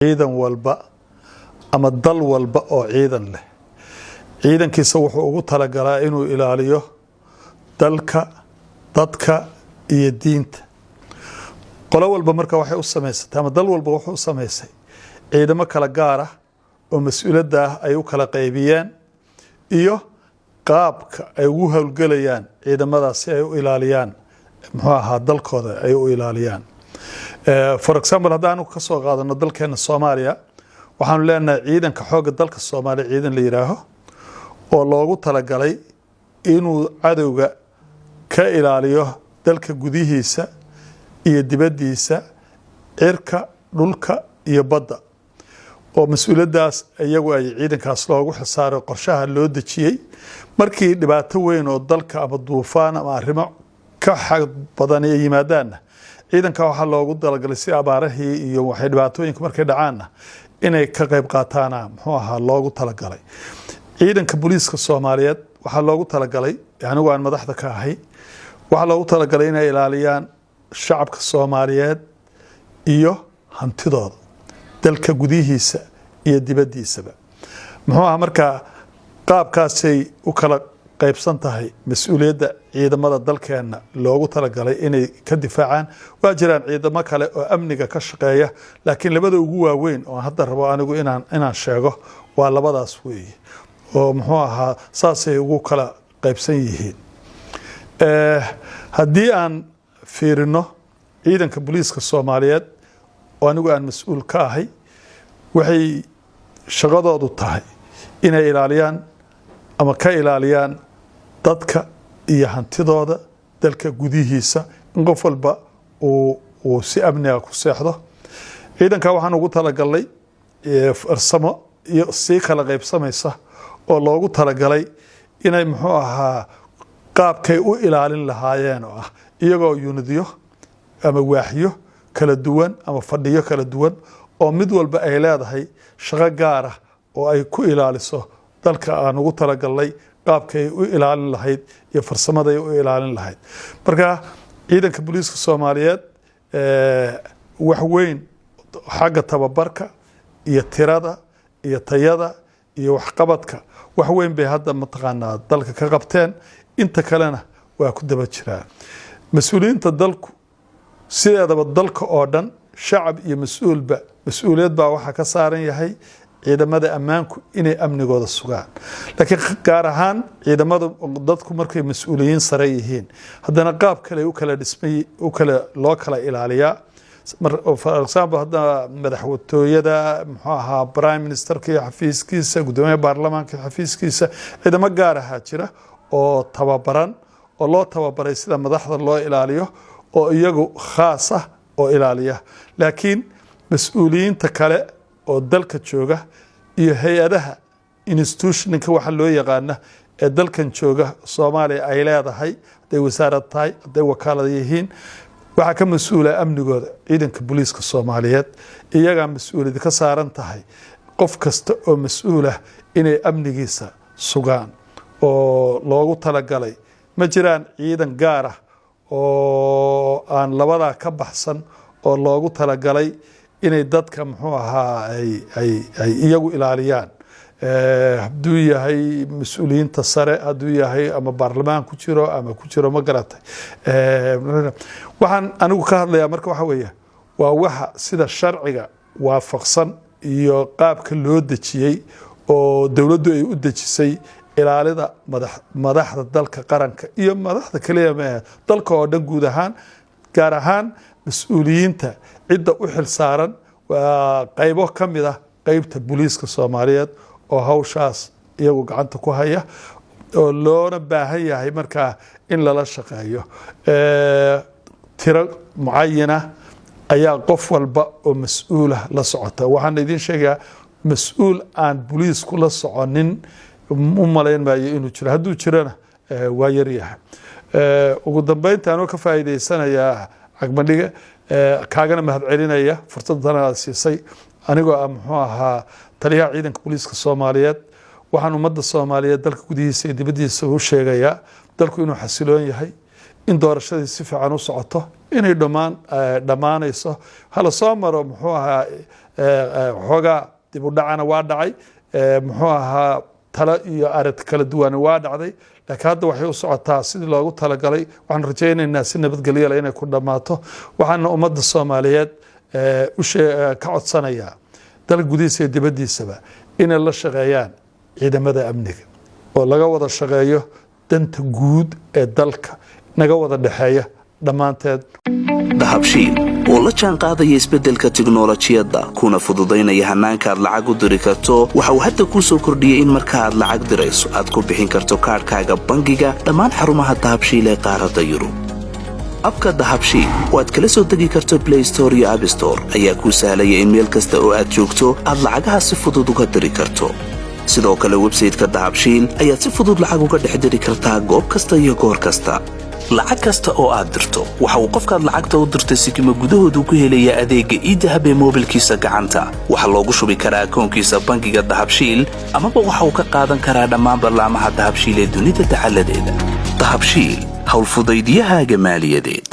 ciidan walba ama dal walba oo ciidan leh ciidankiisa wuxuu ugu talagalaa inuu ilaaliyo dalka dadka iyo diinta qolo walba marka waxay u sameysatay ama dal walba wuxuu u sameysay ciidamo kala gaar ah oo mas'uuliyadda ay u kala qaybiyeen iyo qaabka ay ugu hawlgalayaan ciidamadaasi ay u ilaaliyaan muxuu ahaa dalkooda ay u ilaaliyaan for example haddaan ka soo qaadano dalkeena Soomaaliya waxaan leenahay ciidanka xooga dalka Soomaaliya ciidan la yiraahdo oo loogu talagalay inuu cadawga ka ilaaliyo dalka gudihiisa iyo dibadiisa cirka dhulka iyo badda oo mas'uuliyadaas iyagu ay ciidankaas loogu xisaaray qorshaha loo dejiyay markii dhibaato weyn oo dalka ama duufaan ama arrimo ka xaq badan ay yimaadaan ciidanka waxa loogu talagalay si abaarahii iyo waxay dhibaatooyinka markay dhacaan inay ka qayb qaataan muxuu ahaa loogu talagalay ciidanka booliiska Soomaaliyeed waxa loogu talagalay anigu aan madaxda ka ahay waxa loogu talagalay inay ilaaliyaan shacabka Soomaaliyeed iyo hantidooda dalka gudihiisa iyo dibadiisaba muxuu ahaa marka qaabkaasay u kala qaybsan tahay mas'uuliyadda ciidamada dalkeena loogu talagalay inay ka difaacaan waa jiraan ciidamo kale oo amniga ka shaqeeya laakiin labada ugu waaweyn oo hadda rabo anigu inaan sheego waa labadaas weeye oo muxuu ahaa saasay ugu kala qaybsan yihiin haddii aan fiirino ciidanka booliiska Soomaaliyeed oo anigu aan mas'uul ka ahay waxay shaqadoodu tahay inay ilaaliyaan ama ka ilaaliyaan dadka iyo hantidooda dalka gudihiisa in qof walba uu si amniga ku seexdo ciidanka waxaan ugu talagalay farsamo iyo si kala qaybsamaysa oo loogu talagalay inay muxuu ahaa qaabkay u ilaalin lahaayeen oo ah iyagoo unidyo ama waaxyo kala duwan ama fadhiyo kala duwan oo mid walba ay leedahay shaqo gaar ah oo ay ku ilaaliso dalka aan ugu talagalay qaabkay u ilaalin lahayd iyo farsamada ay u ilaalin lahayd marka ciidanka booliiska Soomaaliyeed wax weyn xagga tababarka iyo tirada iyo tayada iyo waxqabadka wax weyn bay hadda mataqaanaa dalka ka qabteen inta kalena waa ku daba jiraan mas'uuliyiinta dalku sideedaba dalka oo dhan shacab iyo mas'uuliyad baa waxa ka saaran yahay ciidamada ammaanku inay amnigooda sugaan laakiin gaar ahaan ciidamada dadku markay mas'uuliyiin sare yihiin haddana qaab kale u kala dhismay loo kala ilaaliyaa for example hadda madaxweynaha muxuu ahaa prime ministerka iyo xafiiskiisa gudoomiyaha baarlamaanka xafiiskiisa ciidamo gaar ah jira oo tababaran oo loo tababaray sida madaxda loo ilaaliyo oo iyagu khaas ah oo ilaaliya laakiin mas'uuliyiinta kale oo dalka jooga iyo hay'adaha institutionka waxa loo yaqaan ee dalkan jooga Soomaaliya ay leedahay haday wasaarad tahay haday wakaalad yihiin waxa ka mas'uula amnigooda ciidanka booliiska Soomaaliyeed iyaga mas'uuliyad ka saaran tahay qof kasta oo mas'uul ah inay amnigiisa sugaan oo loogu talagalay ma jiraan ciidan gaar ah oo aan labada ka baxsan oo loogu talagalay inay dadka muxuu ahaa ay iyagu ilaaliyaan hadduu yahay mas'uuliyiinta sare hadduu yahay ama baarlamaan ku jiro ma garatay waxaan anigu ka hadlayaa marka waxa weeye waa waxa sida sharciga waafaqsan iyo qaabka loo dejiyay oo dawladdu ay u dejisay ilaalida madaxda dalka qaranka iyo madaxda kaliya dalka oo dhan guud ahaan gaar ahaan mas'uuliyiinta cidda u xil saaran waa qaybo kamid ah qaybta booliiska Soomaaliyeed oo hawshaas iyagu gacanta ku haya oo loona baahan yahay marka in lala shaqeeyo tiro muayana ayaa qof walba oo mas'uul ah la socota waxaan idin sheegaa mas'uul aan booliisku la soconin u malayn maayo inuu jiro hadduu jirana waa yar yahay ugu dambeyntaan oo ka faa'iideysanayaa cagmadhiga kaagana mahad celinaya fursadana siisay anigoo muxuu ahaa taliyaha ciidanka booliiska Soomaaliyeed waxaan ummadda Soomaaliyeed dalka gudihiisa iyo dibadiisa u sheegayaa dalku inuu xasiloon yahay in doorashadii si fiican u socoto inay dhammaanayso hala soo maro muxuu ahaa xoogaa dib u dhacana waa dhacay muxuu ahaa talo iyo arag kala duwan waa dhacday laakiin hadda waxay u socotaa sidii loogu talagalay waxaan rajaynaynaa si nabadgelyo leh inay ku dhammaato waxaana ummadda Soomaaliyeed ka codsanayaa dal gudihiisa iyo dibaddiisaba inay la shaqeeyaan ciidamada amniga oo laga wada shaqeeyo danta guud ee dalka naga wada dhaxeeya dhammaanteed. dahabshiil oo la jaan qaadaya isbeddelka tiknoolajiyadda kuna fududaynaya hannaanka aad lacag u diri karto waxa uu hadda kuu soo kordhiyey in marka aad lacag dirayso aad ku bixin karto kaadhkaaga bangiga dhammaan xarumaha dahabshiil ee qaaradda Yurub. abka dahabshiil oo aad kala soo degi karto Play Store iyo App Store ayaa kuu sahlaya in meel kasta oo aad joogto aad lacagaha si fudud uga diri karto. sidoo kale website-ka dahabshiil ayaad si fudud lacag uga dhex diri kartaa goob kasta iyo goor kasta. lacag kasta oo aad dirto waxa uu qofkaad lacagta u dirtay sikimo gudahoodu ku helayaa adeegga e-dahab ee moobilkiisa gacanta. waxaa loogu shubi karaa akoonkiisa bangiga dahabshiil amaba waxa uu ka qaadan karaa dhammaan barnaamijyada dahabshiil ee dunida taxalladeeda. dahabshiil hawl fudaydiyahaaga maaliyadeed.